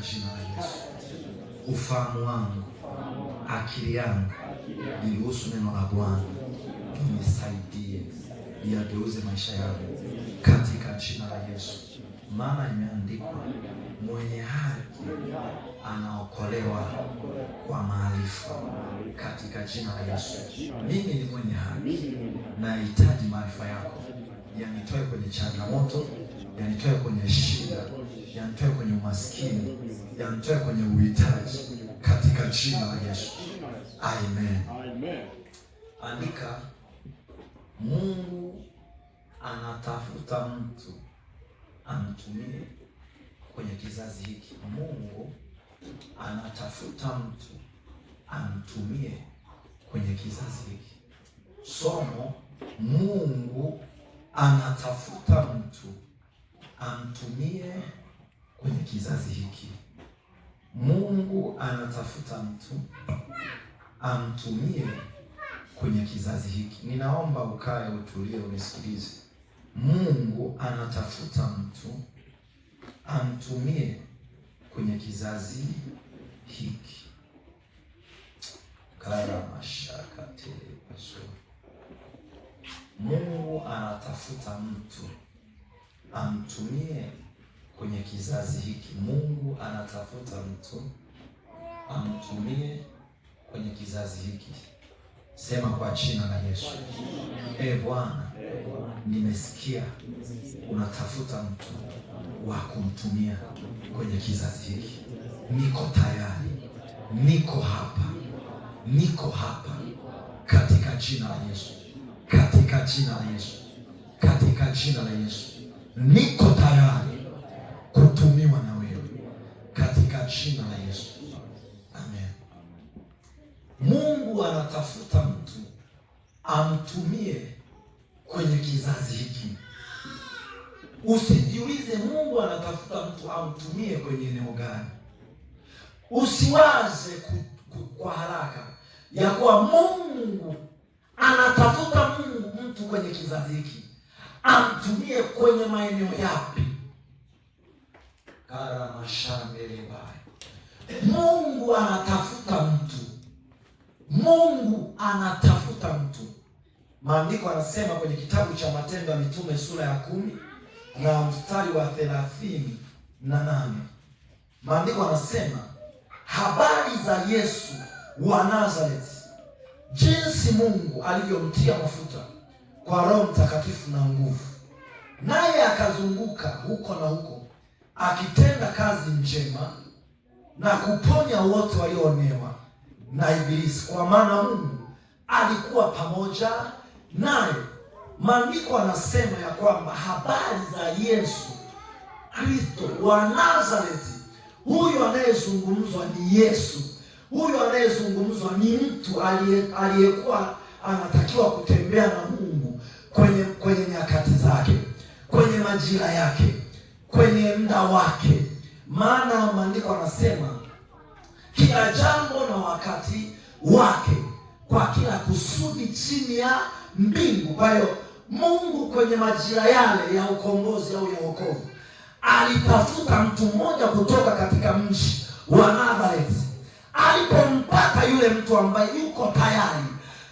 jina la Yesu. Ufahamu wangu, akili yangu, niruhusu neno la Bwana nisaidie, niyageuze maisha yangu katika jina la Yesu. Maana imeandikwa, mwenye haki anaokolewa kwa maarifa, katika jina la Yesu. Mimi ni mwenye haki, nahitaji maarifa yako, yanitoe kwenye changamoto, yanitoe kwenye shida, yanitoe kwenye umaskini, yanitoe kwenye uhitaji, katika jina la Yesu. Amen. Andika, Mungu anatafuta mtu amtumie kwenye kizazi hiki. Mungu anatafuta mtu amtumie kwenye kizazi hiki. Somo, Mungu anatafuta mtu amtumie kwenye kizazi hiki. Mungu anatafuta mtu amtumie kwenye kizazi hiki. Ninaomba ukae, utulie, unisikilize. Mungu anatafuta mtu amtumie kwenye kizazi hiki. Kara mashaka telepaso. Mungu anatafuta mtu amtumie kwenye kizazi hiki. Mungu anatafuta mtu amtumie kwenye kizazi hiki. Sema kwa jina la Yesu. Bwana, nimesikia unatafuta mtu wa kumtumia kwenye kizazi hiki. Niko tayari, niko hapa, katika jina la Yesu, katika jina la Yesu, katika jina la Yesu. Niko tayari kutumiwa na wewe, katika jina la Yesu. Amen. Mungu anatafuta mtu amtumie kwenye kizazi hiki. Usijiulize Mungu anatafuta mtu amtumie kwenye eneo gani. Usiwaze kwa haraka ya kuwa Mungu anatafuta mtu kwenye kizazi hiki amtumie kwenye maeneo yapi. Mungu anatafuta mtu. Mungu anatafuta mtu. Maandiko anasema kwenye kitabu cha Matendo ya Mitume sura ya 10 na mstari wa 38. Maandiko anasema habari za Yesu wa Nazareti, jinsi Mungu alivyomtia mafuta kwa Roho Mtakatifu na nguvu, naye akazunguka huko na huko akitenda kazi njema na kuponya wote walioonewa na Ibilisi, kwa maana Mungu alikuwa pamoja naye. Maandiko anasema ya kwamba habari za Yesu Kristo wa Nazareti, huyu anayezungumzwa ni Yesu. Huyu anayezungumzwa ni mtu aliyekuwa anatakiwa kutembea na Mungu kwenye nyakati zake, kwenye majira yake, kwenye muda wake. Maana maandiko anasema kila jambo na wakati wake, kwa kila kusudi chini ya mbingu. Kwa hiyo Mungu kwenye majira yale ya ukombozi au ya wokovu alitafuta mtu mmoja kutoka katika mji wa Nazareti. Alipompata yule mtu ambaye yuko tayari,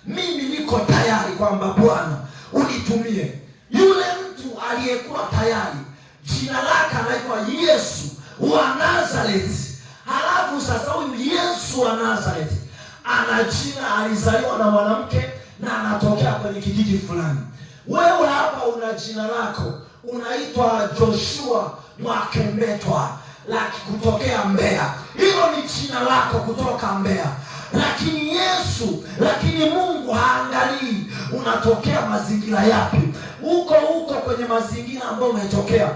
mimi niko tayari kwamba Bwana unitumie. Yule mtu aliyekuwa tayari, jina lake anaitwa Yesu wa Nazareti. Halafu sasa huyu Yesu wa Nazareti ana jina, alizaliwa na mwanamke na anatokea kwenye kijiji fulani. Wewe hapa una jina lako, unaitwa Joshua Mwakembetwa, kutokea Mbeya. Hilo ni jina lako kutoka Mbeya. Lakini Mungu haangalii unatokea mazingira yapi. Huko kwenye mazingira ambayo umetokea,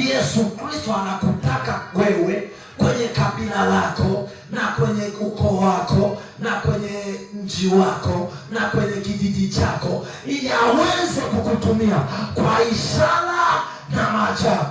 Yesu Kristo anakutaka wewe kwenye kabila lako na kwenye ukoo wako na kwenye mji wako na kwenye kijiji chako, ili aweze kukutumia kwa ishara na maajabu.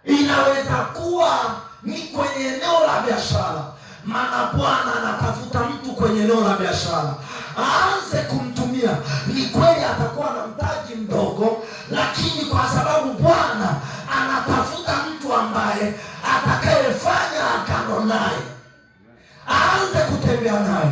Inaweza kuwa ni kwenye eneo la biashara, maana Bwana anatafuta mtu kwenye eneo la biashara aanze kumtumia. Ni kweli atakuwa na mtaji mdogo, lakini kwa sababu Bwana anatafuta mtu ambaye atakaye aanze kutembea naye,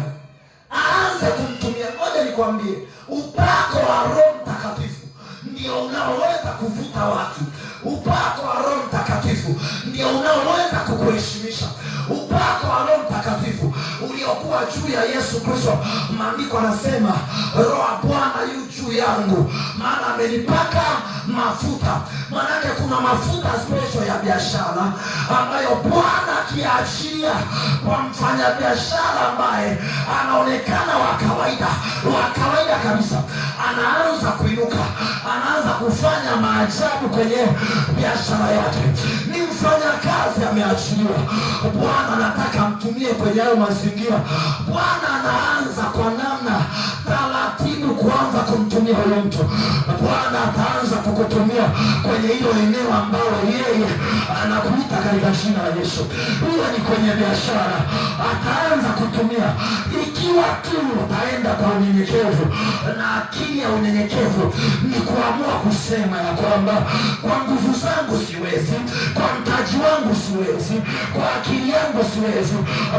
aanze kumtumia. Ngoja nikwambie, upako wa Roho Mtakatifu ndio unaoweza kuvuta watu. Upako wa Roho Mtakatifu ndio unaoweza kukuheshimisha. Upako wa Roho Mtakatifu uliokuwa juu ya Yesu Kristo, maandiko anasema Roho wa Bwana yu juu yangu, maana amenipaka mafuta. Maanake kuna mafuta special ya biashara ambayo Bwana akiachilia kwa mfanyabiashara ambaye anaonekana wa kawaida kabisa, anaanza kuinuka, anaanza kufanya maajabu kwenye biashara yake. Ni mfanyakazi ameachiliwa, Bwana anataka mtumie kwenye hayo mazingira. Bwana anaanza kwa namna taratibu kuanza kumtumia huyo mtu. Bwana ataanza kukutumia kwenye hilo eneo ambalo yeye anakuita katika jina la Yesu. Huyo ni kwenye biashara, ataanza kutumia ikiwa tu utaenda kwa unyenyekevu. Na akili ya unyenyekevu ni kuamua kusema ya kwamba kwa nguvu zangu siwezi, kwa mtaji wangu siwezi, kwa akili yangu siwezi.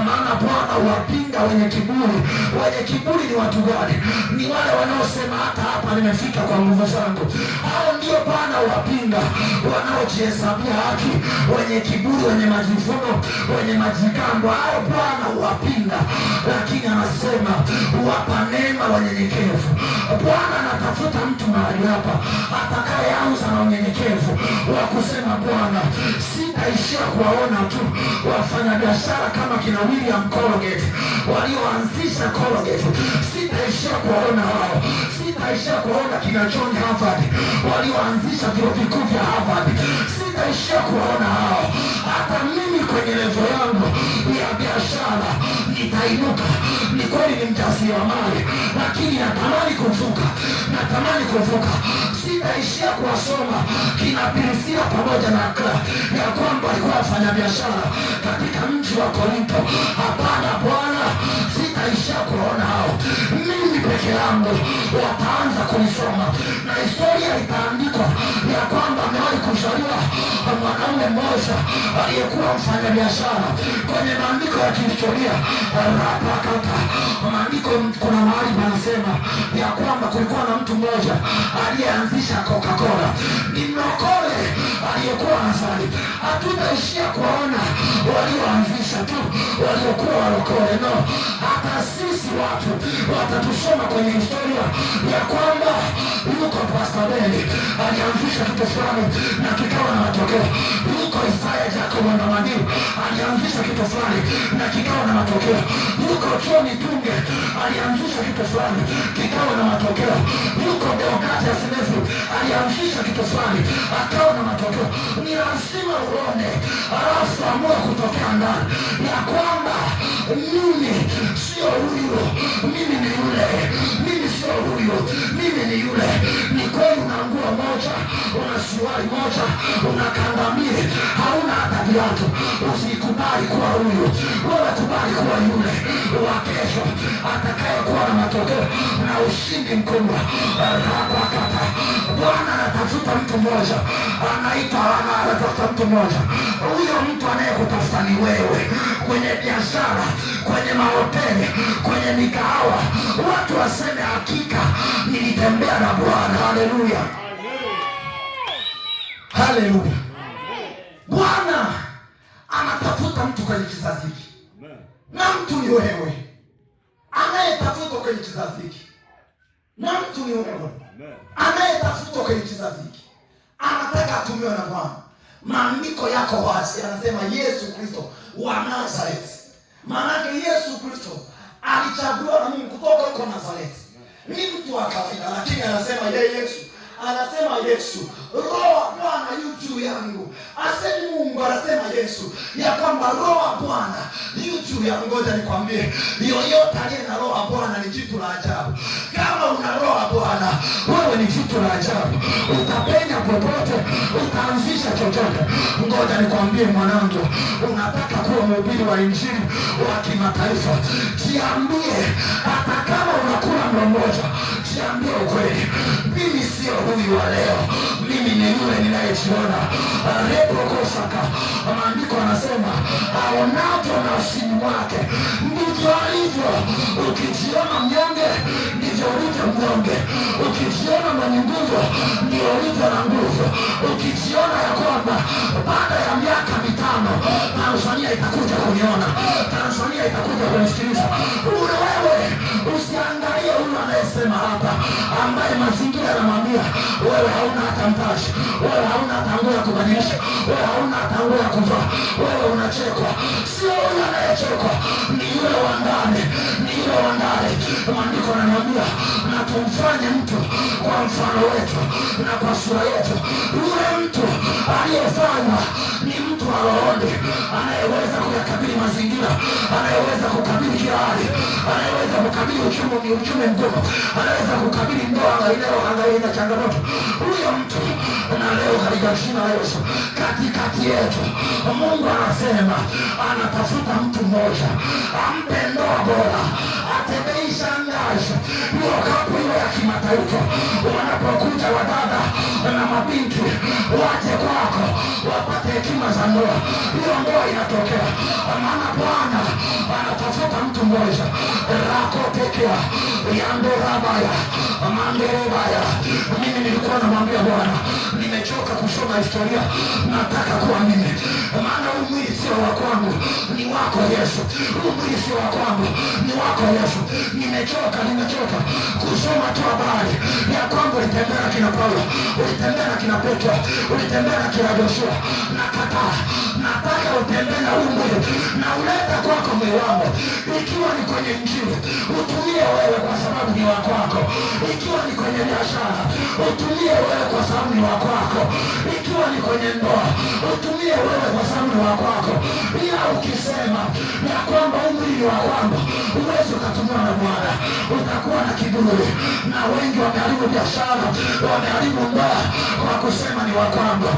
Maana Bwana huwapinga wenye kiburi. Wenye kiburi ni watu gani? Ni wale wanaosema hata hapa nimefika kwa nguvu zangu. Hao ndio Bwana huwapinga, wanaojihesabia haki, wenye kiburi, wenye majivuno, wenye majigambo. Hao Bwana huwapinga, lakini anasema huwapa neema wanyenyekevu. Bwana anatafuta mtu mahali hapa atakayeanza na unyenyekevu wa kusema, Bwana, sitaishia kuwaona tu wafanyabiashara kama kina William Colgate walioanzisha Colgate. Sitaishia kuwaona hao, sitaishia kuwaona kina John Harvard walioanzisha vyuo vikuu vya Harvard. Sitaishia kuwaona hao. Hata mimi kwenye levo yangu ya biashara nitainuka. Ni kweli ni mjasiriamali, lakini natamani kuvuka. Sitaishia kuwasoma kina Priscilla pamoja na Aquila ya kwamba walikuwa wafanya biashara katika mji wa Korinto. Hapana Bwana, sitaishia kuona hao. Mimi peke yangu wataanza kunisoma, na historia itaandikwa ya kwamba amewahi kuzaliwa mwanaume mmoja aliyekuwa mfanya biashara. Kwenye maandiko ya kihistoria maandiko, kuna mahali panasema ya kwamba kulikuwa na mtu mmoja aliyeanzisha Coca-Cola. Ni mlokole aliyekuwa anasali. Hatutaishia kuwaona walioanzisha tu waliokuwa walokole, no. Hata sisi watu watatusoma kwenye historia ya kwamba yuko Pastor Beni alianzisha kitu fulani na kikawa na matokeo. Yuko Isaya Jacob Mwandamaniu alianzisha kitu fulani na kikawa na matokeo. Yuko John Tunge alianzisha kitu fulani kikawa na matokeo. Yuko Deogratias Nefu alianzisha kitu fulani akawa na matokeo. Ni lazima uone, alafu amua kutokea ndani ya kwamba mimi sio huyo, mimi ni yule. Mimi sio huyo, mimi ni yule. Ni kweli una nguo moja, una suruali moja, una kandamie, hauna hata viatu. Usikubali kuwa huyo, wewe kubali kuwa yule wa kesho atakaye kuwa na matokeo na ushindi mkubwa. Bwana anatafuta mtu mmoja, anatafuta mtu mmoja. Huyo mtu anayekutafuta ni wewe, kwenye biashara, kwenye mahoteli, kwenye mikahawa. Watu waseme hakika nilitembea na Bwana. Haleluya, haleluya. Bwana anatafuta mtu kwenye kizazi hiki, na mtu ni wewe anayetafutwa kwenye kizazi hiki, na mtu ni wewe anayetafutwa kwenye kizazi hiki. Anataka atumiwe na Bwana. Maandiko yako wazi, anasema Yesu Kristo wa Nazareti. Maanake Yesu Kristo alichaguliwa na Mungu kutoka huko Nazareti. Ni mtu wa kawaida, lakini anasema Yesu, Roho wa Bwana yu juu yangu. Asemi Mungu, anasema Yesu ya kwamba Roho wa Bwana yu juu yangu. Ngoja nikwambie, yoyote aliye na Roho wa Bwana ni jitu la ajabu. Kama una Roho wa Bwana, wewe ni jitu la ajabu. Utapenya popote, utaanzisha chochote. Ngoja nikwambie mwanangu, unataka kuwa mhubiri wa Injili wa kimataifa, jiambie, hata kama unakula mlo mmoja, jiambie ukweli, mimi sio huyu wa leo, mimi ni yule ninayejiona. Repokosaka. Maandiko anasema aonapo nafsini mwake ndivyo alivyo. Ukijiona mnyonge ndivyo ulivyo mnyonge. Ukijiona mwenye nguvu ndio ulivyo na nguvu. Ukijiona ya kwamba baada ya miaka 5 Tanzania itakuja kuniona, Tanzania itakuja kunisikiliza, wewe usiangalie huyu anayesema hapa, ambaye mazingira yanamwambia wewe hauna hata mtaji, wewe hauna hata nguo ya kubadilisha, wewe hauna hata nguo ya kuvaa, wewe unachekwa. Sio huyu anayechekwa, ni yule wa ndani, ni yule wa ndani. Maandiko yananiambia na tumfanye mtu kwa mfano wetu na kwa sura yetu. Yule mtu aliyefanywa ni mtu wa rohoni, anayeweza kuyakabili mazingira, anayeweza kukabili kila hali, anayeweza kukabili uchumi mgumu, anaweza kukabili ndoa inayohangaika na changamoto. Huyo mtu na leo katika jina la Yesu, katikati yetu Mungu anasema anatafuta mtu mmoja ampe ndoa bora, atebeisha ngazi hiyo kapu hiyo ya kimataifa. Wanapokuja wadada na mabinti waje kwako wapate hekima za ndoa, hiyo ndoa inatokea. Maana Bwana anatafuta mtu mmoja rakotekea yandorabaya manderebaya. Mimi nilikuwa namwambia Bwana, nimechoka kusoma historia, nataka kuwa mimi. Maana huu mwili sio wa kwangu, ni wako Yesu. Huu mwili sio wa kwangu, ni wako Yesu. Nimechoka kusoma tu habari ya kwamba ulitembea na kina Paulo, ulitembea na kina Petro, ulitembea na kina Joshua. Nakataa, nataka utembee na huu mwili na uleta kwako mwili wangu. Ikiwa ni kwenye Injili, utumie wewe kwa sababu ni wa kwako. Ikiwa ni kwenye biashara, utumie wewe kwa sababu ni wa kwako. Ikiwa ni kwenye ndoa, utumie wewe kwa sababu ni wa kwako. Ila ukisema ya kwamba huu mwili ni wa kwangu, uwezi ukatumiwa na Bwana, utakuwa na kiburi. Na wengi wameharibu biashara, wameharibu ndoa kwa kusema ni wa kwangu.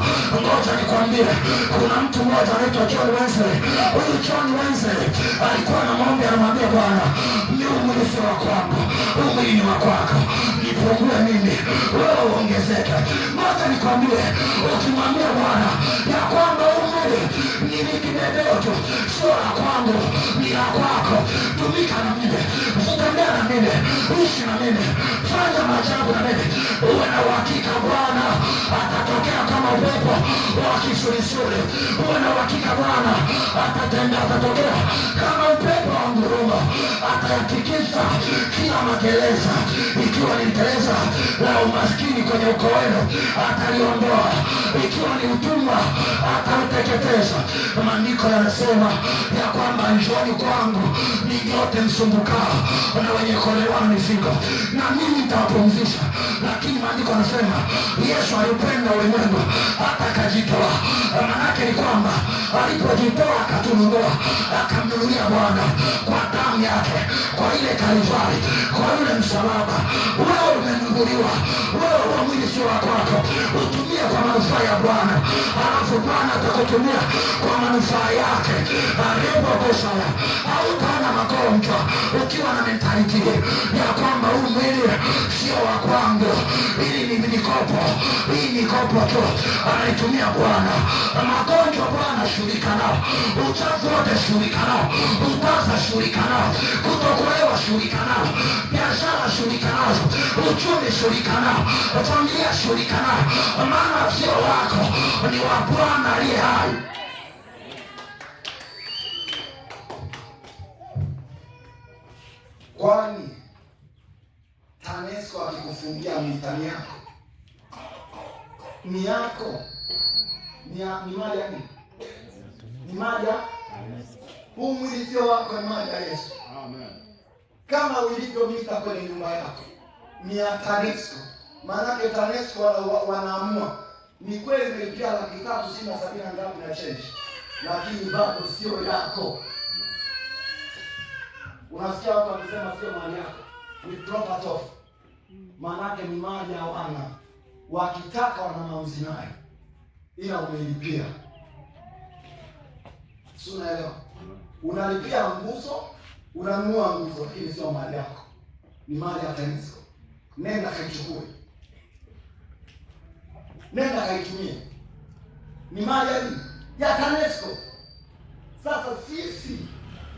Ngoja nikwambie, kuna mtu mmoja anaitwa John Wesley. Huyu John Wesley alikuwa na maombi, anamwambia Bwana, huu mwili sio wa kwangu, huu mwili ni wa kwako, nipungue mimi, wewe uongezeke. Ngoja nikwambie, ukimwambia Bwana ya kwamba huu mwili ni kibebeo tu, sio la kwangu, ni la kwako, tumika na mimi, utembea na mimi, ishi na mimi, fanya maajabu na mimi, uwe na uhakika Bwana atatokea kama upepo wa kisulisuli. Uwe na uhakika Bwana atatokea kama upepo wa ngurumo, atayatikisa kila magereza. Ikiwa ni gereza la umaskini kwenye ukoo wenu, ataliondoa. Ikiwa ni utumwa, atauteketeza. Maandiko yanasema ya kwamba njooni kwangu ninyi nyote msumbukao na wenye kulemewa na mizigo, na mimi nitawapumzisha. Lakini maandiko yanasema Yesu alipenda ulimwengu hata akajitoa. Maanake ni kwamba alipojitoa akatununua, akamnunulia Bwana kwa damu yake, kwa ile Kalvari, kwa ile msalaba. Wewe umenunuliwa, wewe wa mwili sio wa kwako, utumie kwa manufaa ya Bwana, alafu Bwana atakutumia kwa manufaa yake. Arepokosaya, hautaona magonjwa ukiwa na mentality ya kwamba huu mwili sio wa kwangu, hili ni mikopo, hii mikopo tu anaitumia Bwana. Magonjwa Bwana shughulika nao, uchafu wote shughulika nao, utaza shughulika nao, kutokuelewa shughulika nao, biashara shughulika nazo, uchumi shughulika nao, familia shughulika nao. Maana sio wako, ni wa Bwana aliye hai. Kwani TANESCO akikufungia mitani yako ni yako, ni mali ya nini? Ni mali ya huu mwili sio wako, ni mali ya Yesu. Amen. Kama ulivyo mita kwenye nyumba yako ni ya TANESCO. Maanake TANESCO wanaamua ni kweli umelipia 370 ngapi na change, lakini bado sio yako. Unasikia watu wakisema sio mali yako, ni property of. Maanake ni mali ya wana, wakitaka wana mauzi nayo, ila umelipia. Si unaelewa? Unalipia nguzo, unanunua nguzo, lakini sio mali yako, ni mali ya TANESCO. Nenda kaichukue, nenda kaitumie. ni mali ya TANESCO. Sasa sisi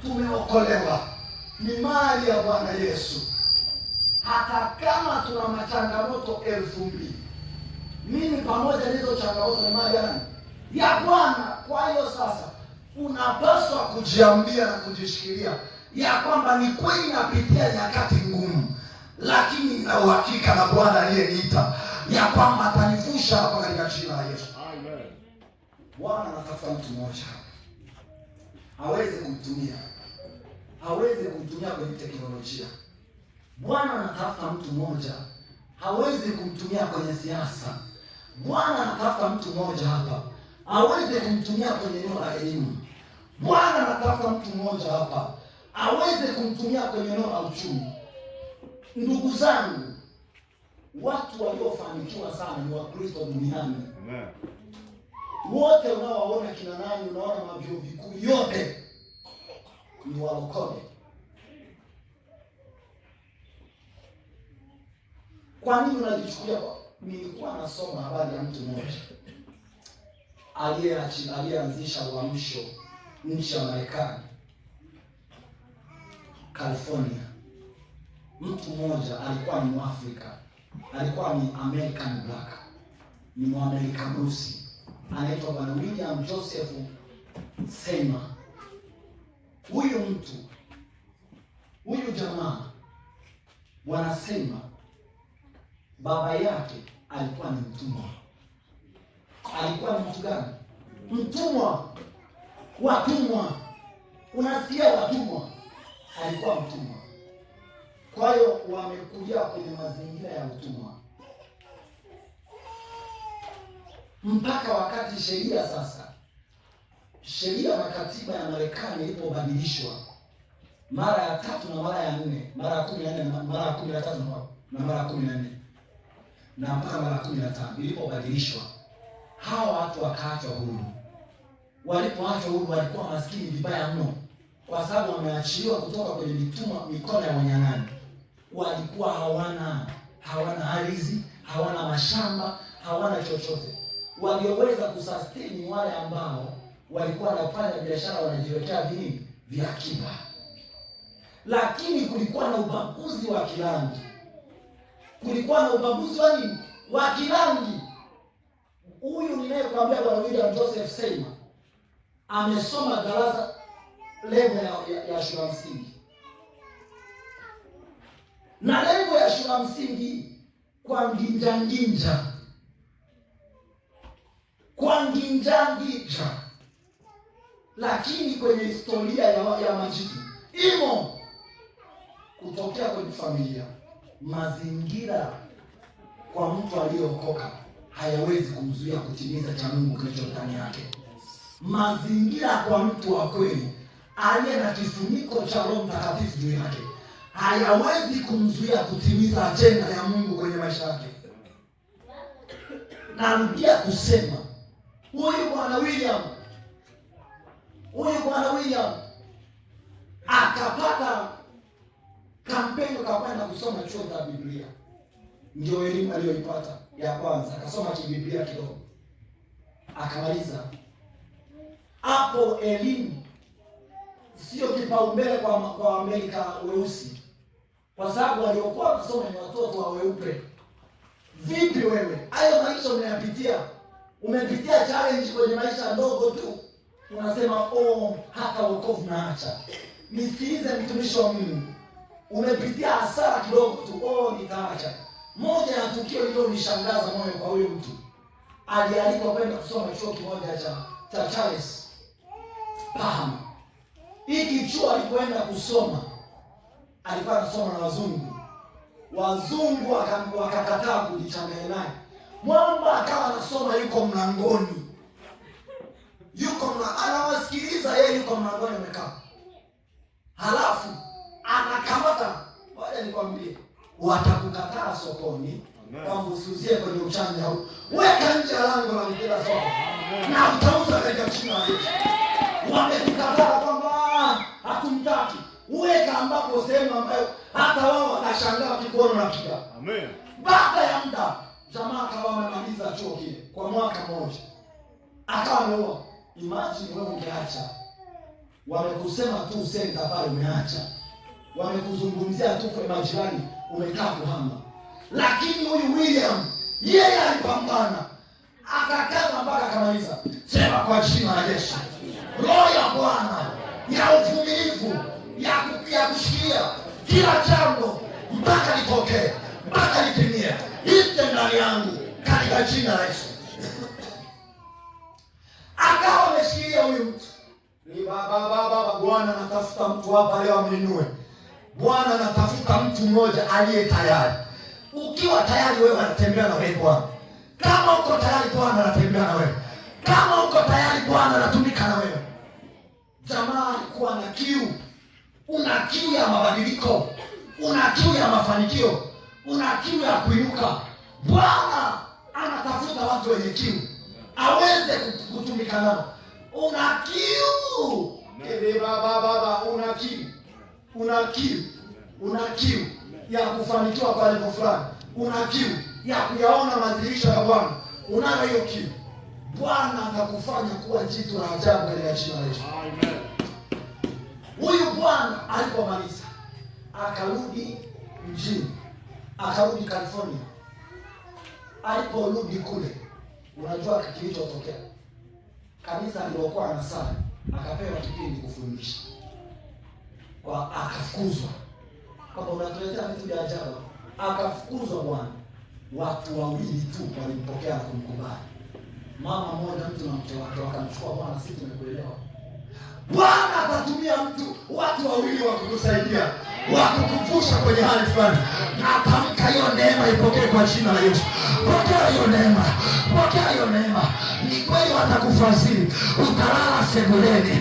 tumeokolewa, ni mali ya Bwana Yesu. Hata kama tuna machangamoto 2000, mimi pamoja na hizo changamoto ni mali ya Bwana. Kwa hiyo sasa unapaswa kujiambia na kujishikilia ya kwamba ni kweli napitia nyakati ngumu, lakini nina uhakika na Bwana aliyeniita ya kwamba atanivusha hapa katika jina la Yesu. Amen. Bwana anatafuta mtu mmoja aweze kumtumia kwenye teknolojia. Bwana anatafuta mtu mmoja hawezi kumtumia kwenye siasa. Bwana anatafuta mtu mmoja hapa aweze kumtumia kwenye eneo la elimu. Bwana anatafuta mtu mmoja hapa aweze kumtumia kwenye eneo la uchumi. Ndugu zangu, watu waliofanikiwa sana ni Wakristo duniani. Amen. Wote unaowaona kina nani, unaona mavyuo vikuu yote ni walokole. Kwa nini unajichukulia? Nilikuwa nasoma habari ya mtu mmoja aliyeanzisha uamsho nchi ya Marekani, California. Mtu mmoja alikuwa ni Mwafrika, alikuwa ni American black, ni Mwamerika mweusi, anaitwa Bwana William Joseph Seymour. Huyu jamaa Bwana Seymour, baba yake alikuwa ni mtumwa. Alikuwa ni mtu gani? Mtumwa. Watumwa. Unasikia, watumwa. Alikuwa mtumwa. Kwa hiyo wamekuja kwenye mazingira ya utumwa, mpaka wakati sheria na katiba ya Marekani ilipobadilishwa mara ya 3 na mara ya 4, mara ya 14 na mara ya 13 na mara ya 14 na mpaka mara 15 ilipobadilishwa, hawa watu wakaachwa huru. Walipoachwa huru walikuwa maskini vibaya mno, kwa sababu wameachiliwa kutoka kwenye mikono ya wanyang'anyi. Walikuwa hawana ardhi, hawana mashamba, hawana chochote. Walioweza kusustain wale ambao walikuwa wanafanya biashara, wanajiwekea vya akiba. Lakini kulikuwa na ubaguzi wa kirangi. Wa kirangi. Huyu ninayekuambia Bwana William Joseph Seymour amesoma darasa level ya shule ya msingi. Na level ya shule ya msingi kwa nginja. Lakini kwenye historia ya majitu imo kutokea kwenye familia. Mazingira kwa mtu aliyeokoka hayawezi kumzuia kutimiza cha Mungu kilicho ndani yake. Mazingira kwa mtu wa kweli aliye na kifuniko cha Roho Mtakatifu juu yake hayawezi kumzuia kutimiza ajenda ya Mungu kwenye maisha yake. Narudia kusema, huyu Bwana William akapata kampeni kwenda kusoma chuo cha Biblia. Ndio elimu aliyoipata ya kwanza, akasoma Biblia kidogo, akamaliza. Hapo elimu sio kipaumbele kwa Amerika weusi, kwa sababu waliokuwa kusoma ni watoto wa weupe. Vipi wewe? Hayo maisha unayapitia. Umepitia challenge kwenye maisha ndogo tu, unasema hata wokovu naacha. Nisikilize mtumishi wa Mungu, umepitia hasara kidogo tu, nitaacha. Moja ya tukio hilo lishangaza moyo kwa huyo mtu. Alialikwa kwenda kusoma chuo kimoja cha Charles Parham. Hiki chuo alipoenda kusoma, alikuwa anasoma na wazungu wakakataa kujichanganya naye. Mwamba akawa anasoma, yuko mlangoni, anawasikiliza yeye, yuko mlangoni amekaa. Halafu anakamata, ngoja nikwambie, watakukataa sokoni kwamba usiuzie kwenye uchanja huu. Weka nje ya lango la mpira soko na utauza katika jina la Yesu. Wamekukataa kwamba hatumtaki. Weka ambapo sehemu ambayo hata wao watashangaa wakikuona unapiga. Amen. Baada ya muda jamaa akawa amemaliza chuo kile kwa mwaka mmoja. akawa ameoa. Imagine wewe ungeacha, wamekusema tu usende pale, umeacha, wamekuzungumzia tu kwa majirani, umekaa kuhama. Lakini huyu William yeye alipambana, akakaza mpaka akamaliza. Sema kwa jina la Yesu, roho ya Bwana ya uvumilivu, ya kushikia kila jambo mpaka litokee, mpaka litimie, ije ndani yangu katika jina la Yesu. Akawa ameshikilia huyu mtu. Ni baba, Bwana anatafuta mtu hapa leo aminue. Bwana anatafuta mtu mmoja aliye tayari. Ukiwa tayari, wewe anatembea na wewe Bwana. Kama uko tayari, Bwana anatembea na wewe. Kama uko tayari, Bwana anatumika na wewe. Jamaa alikuwa na kiu. Una kiu ya mabadiliko, una kiu ya mafanikio, una kiu ya kuinuka. Bwana anatafuta watu wenye kiu aweze kutumika nao. Una kiu. Baba, una kiu ya kufanikiwa kwa lengo fulani, una kiu ya kuyaona madhihirisho ya Bwana. Unayo hiyo kiu, Bwana atakufanya kuwa jitu la ajabu katika jina la Yesu. Amen. Huyu bwana alipomaliza akarudi mjini, akarudi California. Aliporudi kule, unajua kilichotokea? Kanisa alilokuwa anasali akapewa kipindi kufundisha, kwa akafukuzwa. Kama unatuletea vitu vya ajabu, akafukuzwa bwana. Watu wawili tu walimpokea na kumkubali. Mama mmoja, mtu na mke wake, wakamchukua. Bwana, sisi tumekuelewa. Bwana atatumia watu wawili wa kukusaidia, wa kukuvusha kwenye hali fulani. Natamka hiyo neema ipokee kwa jina la Yesu. Pokea hiyo neema, pokea hiyo neema. Ni kweli watakufadhili, utalala sebuleni,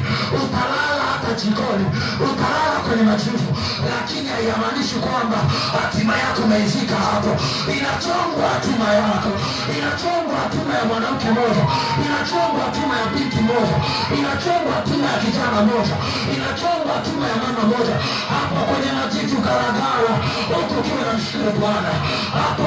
utalala hata jikoni, utalala kwenye machifu, lakini haimaanishi kwamba hatima yako imeizika hapo. Inachongwa hatima yako, inachongwa hatima ya mwanamke mmoja, inachongwa hatima ya binti mmoja, inachongwa hatima ya kijana mmoja, inachongwa hatima ya mama mmoja. Hapo kwenye majitu Galagala, huko ukiwa na mshukuru Bwana, hapo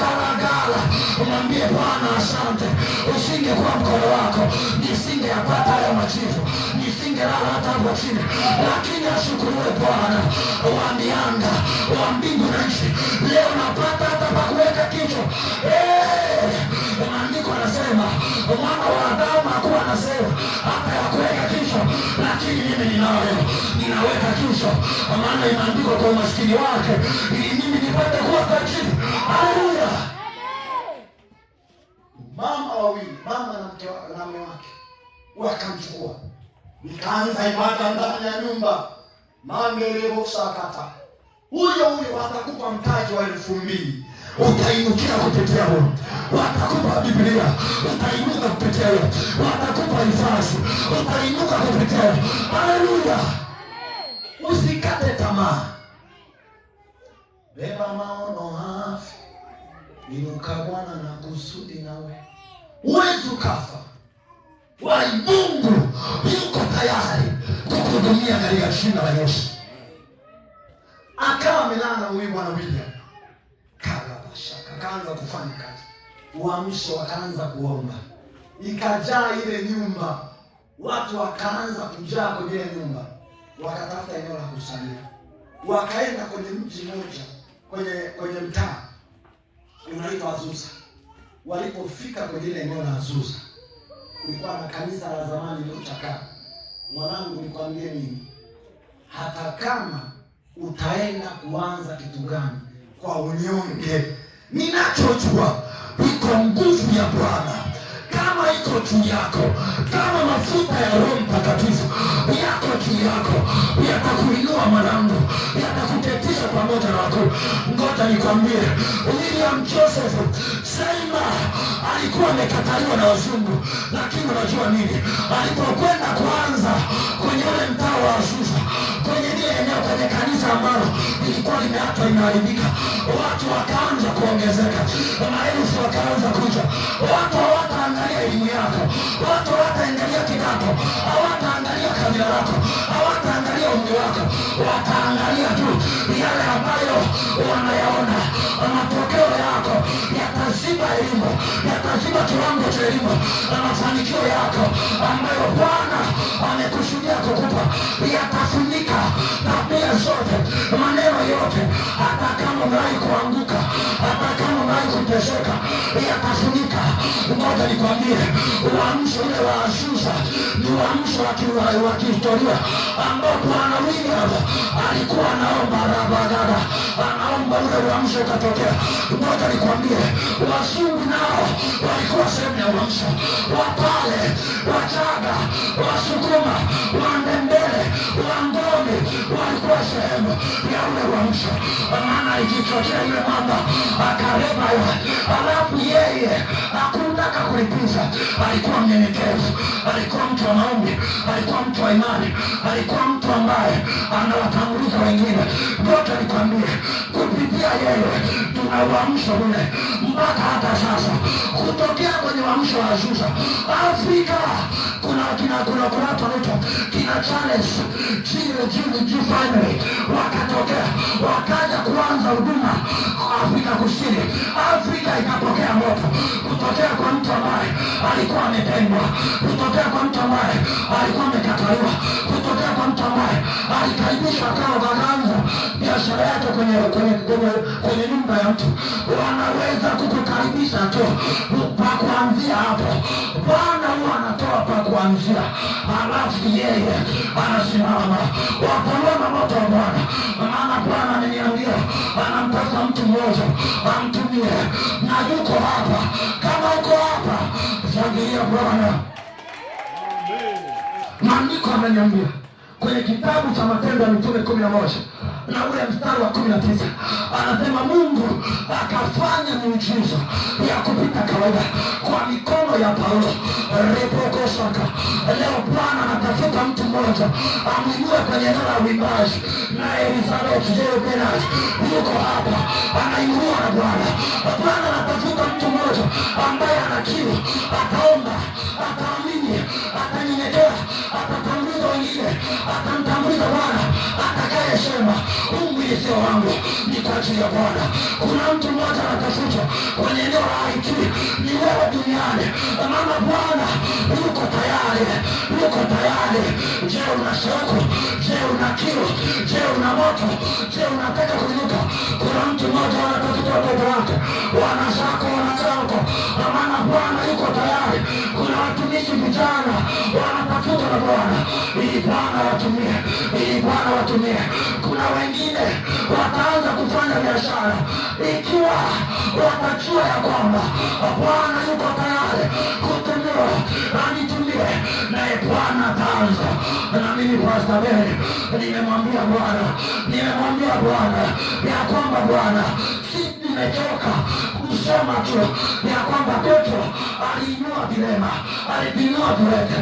Galagala, umwambie Bwana asante. Usingekuwa mkono wako, nisingeyapata hayo majitu, nisingelala hata hapo chini. Lakini ashukuriwe Bwana wa mianga, wa mbingu na nchi. Leo napata hata pa kuweka kichwa. Maandiko anasema mwana wa Adamu hakuwa anasema hata ya kuweka kichwa, lakini mimi ninaweka kichwa, maana imeandikwa kwa umaskini wake ili mimi nipate kuwa tajiri. Haleluya! Mama wawili, mama na mume wake, wakamchukua, nikaanza ibada ndani ya nyumba. Mandelebosakata. Huyo watakupa mtaji wa 2,000. Utainukia kupitia huyo. Watakupa Biblia, utainuka kupitia huyo. Watakupa hifadhi, utainuka kupitia huyo. Haleluya! Usikate tamaa. Beba maono hafi. Inuka, Bwana na kusudi nawe. Huwezi ukafa. Wai Mungu yuko tayari kukuhudumia katika jina la Yesu. Akawa amelala huyu bwana William. Kaanza kufanya kazi. Uamsho, wakaanza kuomba. Ikajaa ile nyumba. Watu wakaanza kujaa kwenye ile nyumba. Wakatafuta eneo la kusalia. Wakaenda kwenye mji mmoja, kwenye mtaa unaitwa Azusa. Walipofika kwenye ile eneo la Azusa, kulikuwa na kanisa la zamani lililochakaa. Mwanangu, nikwambie nini? Hata kama utaenda kuanza kitu gani kwa unyonge, ninachojua iko nguvu ya Bwana kama iko juu yako, kama mafuta ya Roho Mtakatifu yako juu yako, yatakuinua mwanangu, yatakutetisha pamoja na wako. Ngoja nikwambie, William Joseph Sema alikuwa amekataliwa na wazungu, lakini unajua nini? Alipokwenda kuanza kwenye ule mtaa wa Azusa, kwenye ile eneo, kwenye kanisa ambalo ilikuwa limeachwa imeharibika. Watu wakaanza kuongezeka, maelfu wakaanza kuja. Watu hawataangalia elimu yako, watu hawataangalia kidato, hawataangalia kabila lako, hawataangalia umri wako, wataangalia tu yale ambayo wanayaona. Matokeo yako yataziba elimu, yataziba kiwango cha elimu na mafanikio yako ambayo Bwana amekusudia kukupa. Yatafunika tabia zote, maneno yote, hata kama umewahi kuanguka, hata kama umewahi kuteseka, yatafunika. Ngoja nikwambie, uamsho ule wa Azusa ni uamsho wa kihistoria ambao Bwana William alikuwa anaomba rabagada, anaomba ule uamsho ukatokea. Ngoja nikwambie, Wazungu nao walikuwa sehemu ya uamsho. Wapale, Wachaga, Wasukuma, Wandembele, Wangoni walikuwa sehemu ya ule uamsho. Maana ikitokea yule mama akareba yeye, alafu yeye hakutaka kulipiza. Alikuwa mnyenyekevu, alikuwa mtu wa maombi, alikuwa mtu wa imani, alikuwa mtu ambaye anawatanguliza wengine. Ngoja nikwambie, kupitia yeye tuna uamsho ule mpaka hata sasa. Kutokea kwenye uamsho wa Azusa Afrika, kuna watu wanaitwa kina Charles Family wakatokea, wakaja kuanza huduma Afrika Kusini. Afrika ikapokea moto kutokea kwa mtu ambaye alikuwa ametengwa, kutokea kwa mtu ambaye alikuwa amekataliwa, kutokea kwa mtu ambaye alikaribishwa kama wakaanza biashara yake kwenye nyumba ya mtu. Wanaweza kukukaribisha tu pa kuanzia hapo. Bwana huwa anatoa pa kuanzia, halafu yeye anasimama. Wapolona moto wa Bwana, maana Bwana ameniambia anamtafuta mtu mmoja amtumie, na yuko hapa. Kama uko hapa, shangilia Bwana. Maandiko ameniambia kwenye kitabu cha Matendo ya Mitume 11 na ule mstari wa 19, anasema Mungu akafanya miujiza ya kupita kawaida kwa mikono ya Paulo. Repokosaka. Leo Bwana anatafuta mtu mmoja amwinue kwenye eneo la uimbaji, na Elizabeth Jerobenaz yuko hapa, anainuliwa na Bwana. Bwana anatafuta mtu mmoja ambaye anakiri, ataomba, ataamini, atanyenyekea, atatanguliza wengine, atamtanguliza Bwana, atakayesema mwili sio wangu, ni kwa ajili ya Bwana. Kuna mtu mmoja anatafuta kwenye eneo la IT, ni wewe duniani, maana Bwana yuko tayari, yuko tayari. Je, una shauku? Je, una kiu? Je, una moto? Je, unataka kuinuka? Kuna mtu mmoja anatafuta watoto wake, wanazako, maana Bwana yuko tayari. Kuna watumishi vijana wanatafuta na Bwana ili Bwana watumie, ili Bwana watumie. Kuna wengine wataanza kufanya biashara ikiwa watajua ya kwamba Bwana yuko tayari kutumia, anitumie, naye Bwana ataanza. Na mimi Pastor Ben nimemwambia Bwana ya kwamba Bwana, si nimechoka kusema tu ya kwamba Petro aliinua vilema, aliinua viwete.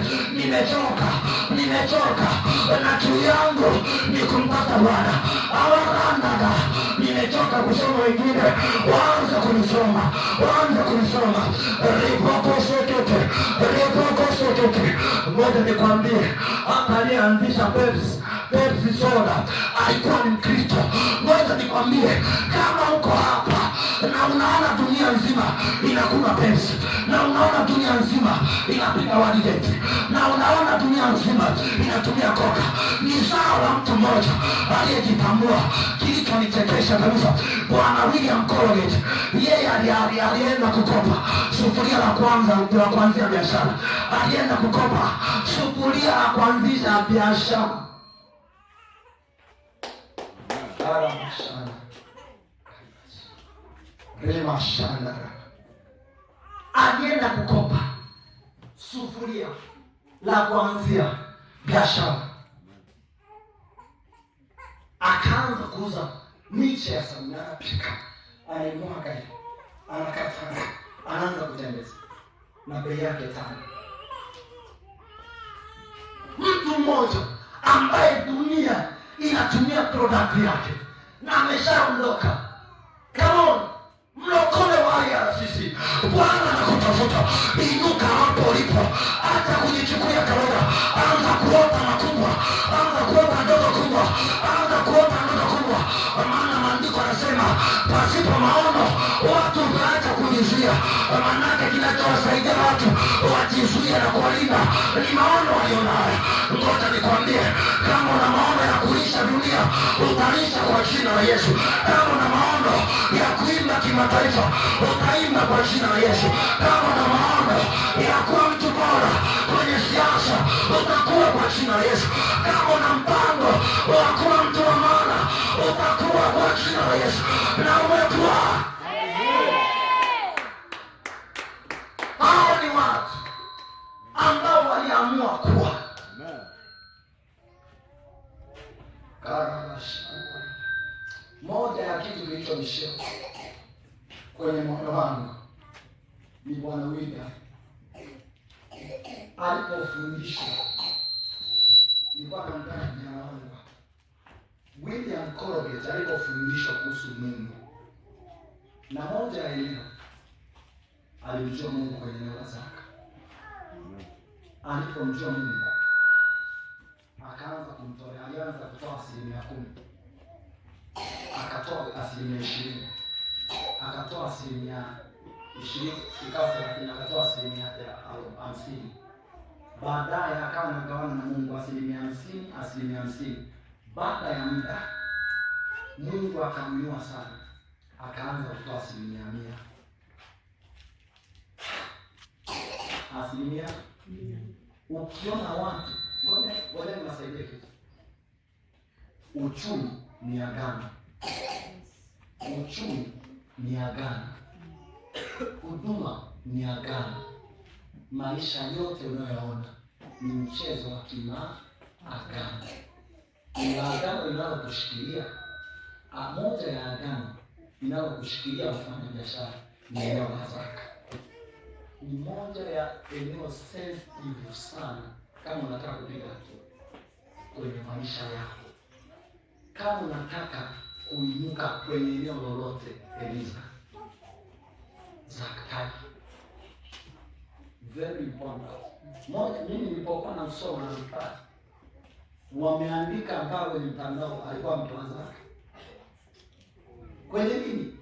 Nimechoka na kiu yangu ni kumpata Bwana. Awarandaga, nimechoka kusoma wengine, waanze kunisoma. Ripokosokete. Ngoja nikwambie, hata aliyeanzisha Pepsi soda alikuwa ni Mkristo. Ngoja nikwambie, kama uko hapa na unaona dunia nzima inakunywa Pepsi, na unaona dunia nzima inapiga wadideti, na unaona dunia nzima inatumia Coca, ni zao la mtu mmoja aliyejitambua. Kilichonichekesha kabisa, Bwana William Colgate, yeye alienda kukopa sufuria la kuanzia biashara. Alienda kukopa sufuria la kuanzisha biashara. Alienda kukopa sufuria la kuanzia biashara, akaanza kuuza miche ya sabuni. Anapika, anaimwaga, anakata, anaanza kutembeza, na bei yake tano. Mtu mmoja ambaye dunia inatumia product yake, na ameshaondoka. Come on, mlokole waya sisi. Bwana anakutafuta. Inuka hapo ulipo, hata kujichukulia kawaida. Anza kuota makubwa, anza kuota ndoto kubwa, anza kuota ndoto kubwa. Maana maandiko yanasema pasipo maono watu wanaacha kujizuia. Maanake kinachowasaidia watu wajizuia na kuwalinda ni maono walionayo. Ngoja nikwambie, kama una maono ya kulisha dunia, utalisha kwa jina la Yesu. Kama una maono ya kuimba kimataifa, utaimba kwa jina la Yesu. Kama una maono ya kuwa mtu bora kwenye siasa, utakuwa kwa jina la Yesu. Kama una mpango wa kuwa mtu wa maana, utakuwa kwa jina la Yesu. Na umekuwa. Hao ni watu ambao waliamua kuwa. Moja ya kitu kilichonishia kwenye moyo wangu ni Bwana William alipofundisha. Nilikuwa namtaka kijana wangu William Corbett alipofundishwa kuhusu Mungu, na moja ya eneo alimjua Mungu kwenye eneo la zaka. Alipomjua Mungu akaanza kumtolea, alianza kutoa 10%, akatoa 20%, akatoa 20%, ikawa 30%, akatoa 50%. Baadaye akawa anagawana na Mungu 50%. Baada ya muda Mungu akamwinua sana, akaanza kutoa 100%. Ukiona watu wale wanasaidia kitu, uchumi ni agano, uchumi ni agano, huduma ni agano. Maisha yote unayoona ni mchezo wa kimaagano. Ni agano linalokushikilia. Moja ya agano linalokushikilia mfanya biashara ni eneo la zaka. Ni moja ya eneo sensitive sana kama unataka kupiga hatua kwenye maisha yako. Kama unataka kuinuka kwenye eneo lolote, eliza zaka. Very important. Moja, mimi nilipokuwa nasoma na mpaka wameandika ambao kwenye mtandao alikuwa mtoa zaka. Kwenye nini?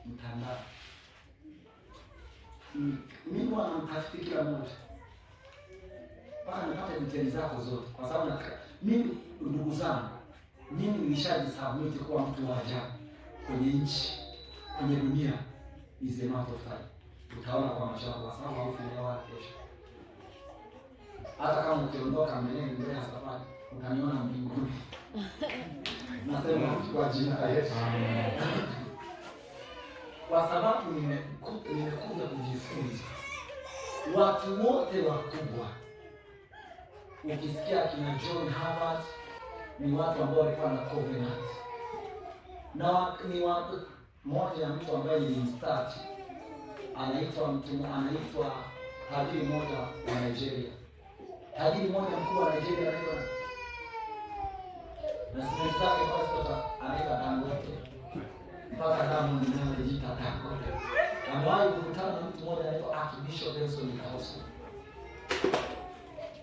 Mtandao. Mimi wanamtafiti kila mmoja mpaka nipate detaili zako zote, kwa sababu nataka mimi, ndugu zangu, mimi nilishajisubmit kuwa mtu wa ajabu kwenye nchi, kwenye dunia. Is a matter of time. Utaona kwa macho yako, kwa sababu haufunelewa kesho. Hata kama ukiondoka mbele ya safari, utaniona mbinguni. Nasema kwa jina la Yesu. Kwa sababu nimekuja kujifunza. Watu wote wakubwa, ukisikia kina John Harvard, ni watu ambao walikuwa na covenant. Na ni watu, moja ya mtu ambaye ni mstati, anaitwa tajiri mmoja wa Nigeria. Tajiri mmoja mkuu wa Nigeria anaitwa na simenti zake kwa anaitwa Dangote. Mpaka damu ninayojiita Dangote. Ambaye kukutana na mtu mmoja anaitwa Archbishop Benson Kausi.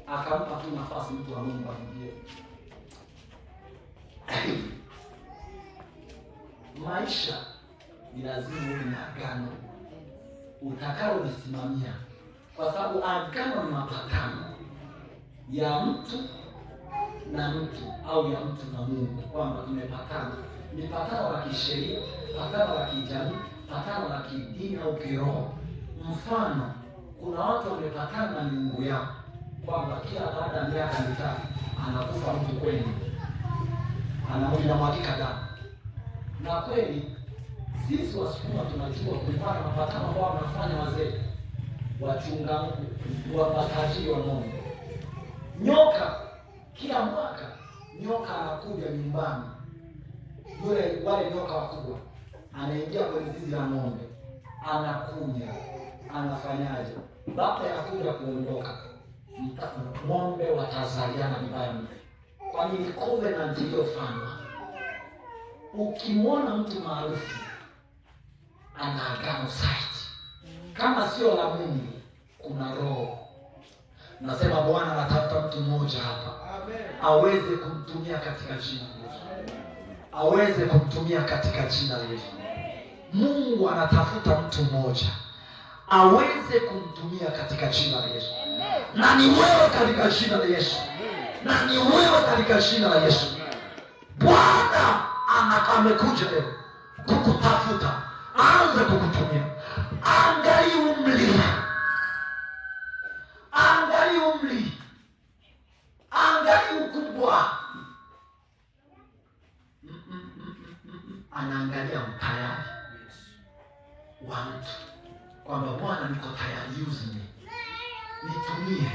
Akampa tu nafasi mtu wa Mungu amjie. Maisha ni lazima uwe na agano utakalo lisimamia, kwa sababu agano ni mapatano ya mtu na mtu au ya mtu na Mungu, kwamba tumepatana. Ni patano la kisheria, patano la kijamii, patano la kidini au kiroho. Mfano, kuna watu wamepatana na Mungu yao kwamba kila baada ya miaka 3 anakufa mtu kwenu, anamwagika damu. Na kweli sisi Wasukuma tunajua kulikuwa na mapatano ambao wanafanya wazee, wachunga, wapataji wa ng'ombe. Nyoka kila mwaka nyoka anakuja nyumbani. Wale nyoka wakubwa anaingia kwenye zizi la ng'ombe, anakuja, anafanyaje? Baada ya kuja kuondoka, ng'ombe watazaliana vibaya mno. Kwa nini? Covenant iliyofanywa ukimwona mtu maarufu ana agano site, kama sio la Mungu, kuna roho. Nasema Bwana anatafuta mtu mmoja hapa aweze kumtumia katika jina la Yesu, aweze kumtumia katika jina la Yesu. Mungu anatafuta mtu mmoja aweze kumtumia katika jina la Yesu, na ni wewe katika jina la Yesu, na ni wewe katika jina la Yesu. Bwana amekuja leo kukutafuta, aanze kukutumia. Angalia umri, angalia umri, angalia ukubwa. Anaangalia utayari wa mtu, kwamba Bwana, niko tayari, use me, nitumie,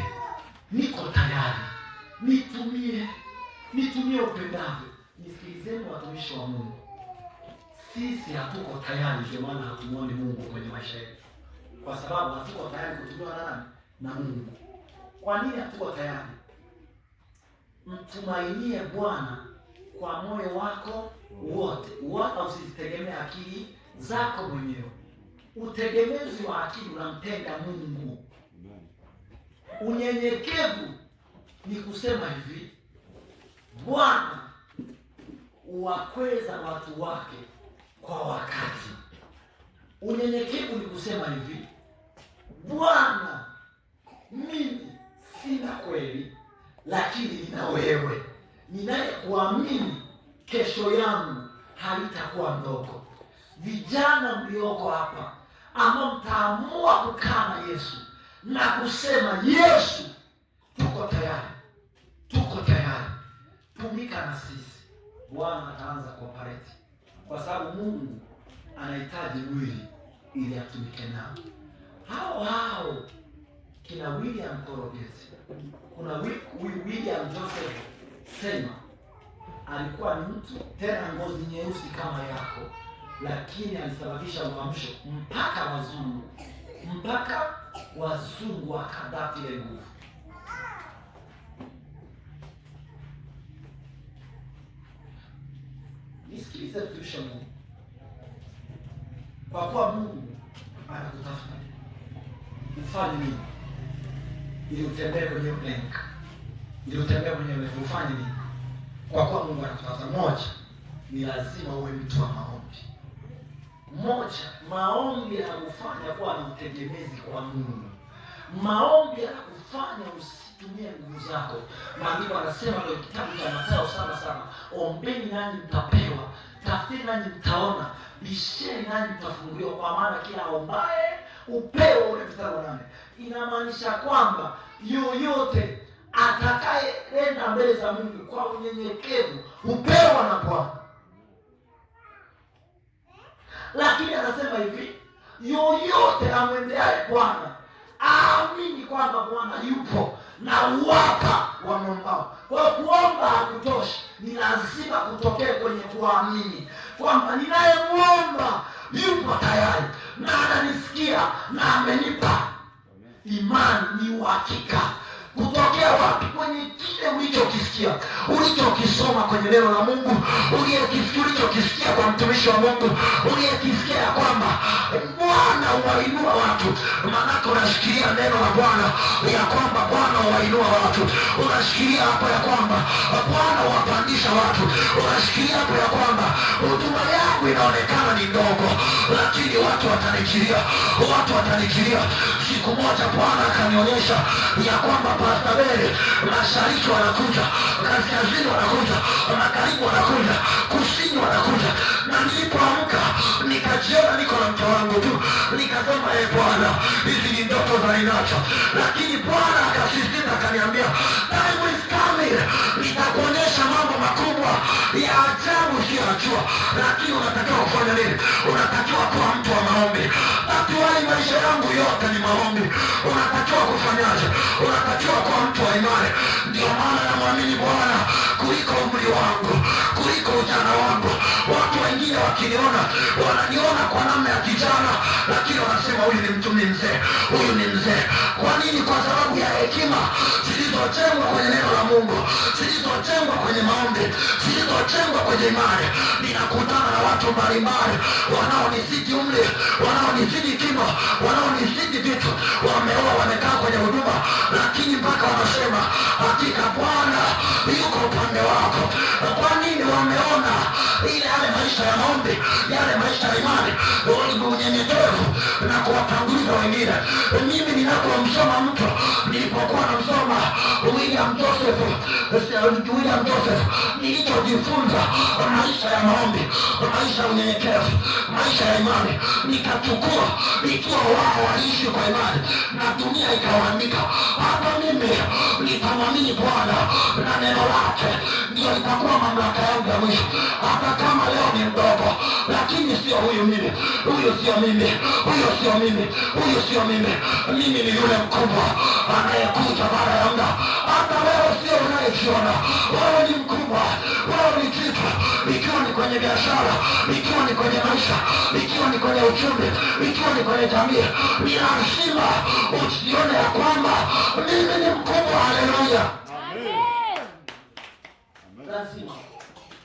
niko tayari, nitumie upendavyo. Nisikilizeni watumishi wa Mungu, sisi hatuko tayari, ndio maana hatumuoni Mungu kwenye maisha yetu, kwa sababu hatuko tayari kutumiwa na nani? Na Mungu. Kwa nini hatuko tayari? Mtumainie Bwana kwa moyo wako wote, wala usitegemee akili zako mwenyewe. Utegemezi wa akili unamtenga Mungu. Unyenyekevu ni kusema hivi, Bwana uwakweza watu wake kwa wakati. Unyenyekevu ni kusema hivi, Bwana, mimi sina kweli, lakini nina wewe, ninayekuamini kesho yangu halitakuwa ndogo. Vijana mlioko hapa ama mtaamua kukaa na Yesu na kusema, Yesu, tuko tayari, tuko tayari, tumika na sisi. Bwana ataanza kuoperate, kwa sababu Mungu anahitaji mwili ili atumike nao. Hao kina William Korogezi, kuna William Joseph Sema, alikuwa ni mtu tena ngozi nyeusi kama yako, lakini alisababisha uamsho mpaka wazungu wakadati ile nguvu. Nisikilize tulisha Mungu, kwa kuwa Mungu anakutafuta ufanye nini ili utembee kwenye lengo, ili utembee kwenye lengo. Ufanye nini? Kwa kuwa Mungu anakutafuta, moja, ni lazima uwe mtu wa maombi. Maombi yanakufanya kuwa na utegemezi kwa Mungu. Maombi yanakufanya usitumie nguvu zako. Maandiko yanasema kwenye kitabu cha Mathayo 7:7, ombeni nanyi mtapewa, tafuteni nanyi mtaona, bisheni nanyi mtafunguliwa, kwa maana kila aombaye upewa. Ule mstari wa 8 inamaanisha kwamba yoyote atakayeenda mbele za Mungu kwa unyenyekevu upewa na Bwana. Lakini anasema hivi, yoyote amwendeaye Bwana aamini kwamba Bwana yupo na uwapa wanaombao. Kwa kuomba hakutoshi, ni lazima kutokee kwenye kuamini kwamba ninayemwomba yupo tayari na ananisikia na amenipa. Imani ni uhakika. Kutokea wapi? Kwenye kile ulichokisikia, ulichokisoma kwenye neno la Mungu, ulichokisikia kwa mtumishi wa Mungu, uliyekisikia ya kwamba Bwana huwainua watu. Maanake unashikilia neno la Bwana ya kwamba Bwana huwainua watu. Unashikilia hapo ya kwamba Bwana huwapandisha watu. Unashikilia hapo ya kwamba huduma yangu inaonekana ni ndogo, lakini watu watanikiria. Siku moja Bwana akanionyesha ya kwamba Pastor Bele, mashariki wanakuja, kaskazini wanakuja, magharibi wanakuja, kusini wanakuja. Na nilipoamka nikajiona niko na mke wangu tu, nikasema Bwana, hizi ni ndoto za ninacho. Lakini Bwana akasisitiza akaniambia, time is coming, nitakuonyesha mambo makubwa ya ajabu usiyojua. Lakini unatakiwa kufanya nini? Unatakiwa kuwa mtu wa maombi. Atuwai maisha yangu yote ni maombi. Unatakiwa kufanyaje? Unatakiwa kuwa mtu wa imani. Ndio maana namwamini Bwana kuliko umri wangu, kuliko ujana wangu. Watu wengine wakiniona, wananiona kwa namna ya kijana, lakini wanasema huyu ni mtu mzee, huyu ni mzee. Kwa nini? Kwa sababu ya hekima zilizojengwa kwenye neno la Mungu, zilizojengwa zilizojengwa kwenye maombi, zilizojengwa kwenye imani. Ninakutana na watu mbalimbali wanaonizidi umri, wanaonizidi kimo, wanaonizidi vitu, wameoa, wamekaa kwenye huduma, lakini mpaka wanasema hakika Bwana yuko upande wako. Kwa nini? Wameona yale maisha ya maombi, yale maisha ya imani, unyenyekevu na kuwatanguliza wengine. Mimi ninapomsoma mtu, nilipokuwa namsoma William Joseph, nilichojifunza maisha ya maombi, maisha ya unyenyekevu, maisha ya imani, nikachukua ikiwa wao waliishi kwa imani na dunia ikawaandika, hata mimi nitamwamini Bwana na neno lake ndio itakuwa mamlaka yangu ya mwisho. Hata kama leo ni mdogo, lakini sio huyu mimi, huyu sio mimi, huyu sio mimi, huyu sio mimi. Mimi ni yule mkubwa anayekuja baada ya muda. Hata wewe sio unayejiona, wewe ni mkubwa, wewe ni kitu. Ikiwa ni kwenye biashara, ikiwa ni kwenye maisha, ikiwa ni kwenye uchumi, ikiwa ni kwenye jamii, ni lazima usione ya kwamba mimi ni mkubwa. Haleluya! Lazima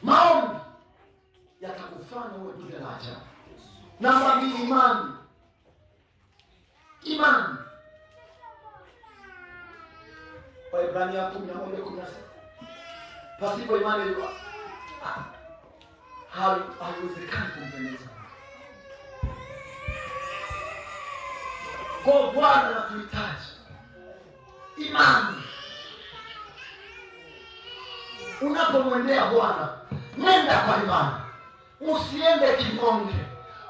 maombi yatakufanya uwe dude la ajabu. Namba 2, imani. Imani. Waebrania 11:16. Pasipo imani haiwezekani kumpendeza kwa Bwana. Anatuhitaji imani. Unapomwendea Bwana, nenda kwa imani. Usiende kinyonge,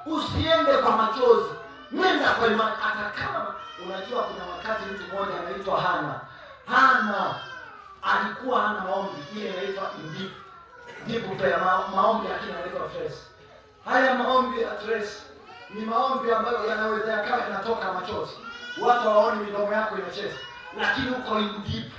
usiende kwa machozi, nenda kwa imani. Hata kama unajua kuna wakati mtu mmoja anaitwa Hana alikuwa hana maombi, ile inaitwa deep prayer, maombi lakini anaitwa stress. Haya maombi ya stress ni maombi ambayo yanaweza yakawa yanatoka machozi, watu waone midomo yako inacheza, lakini uko deep,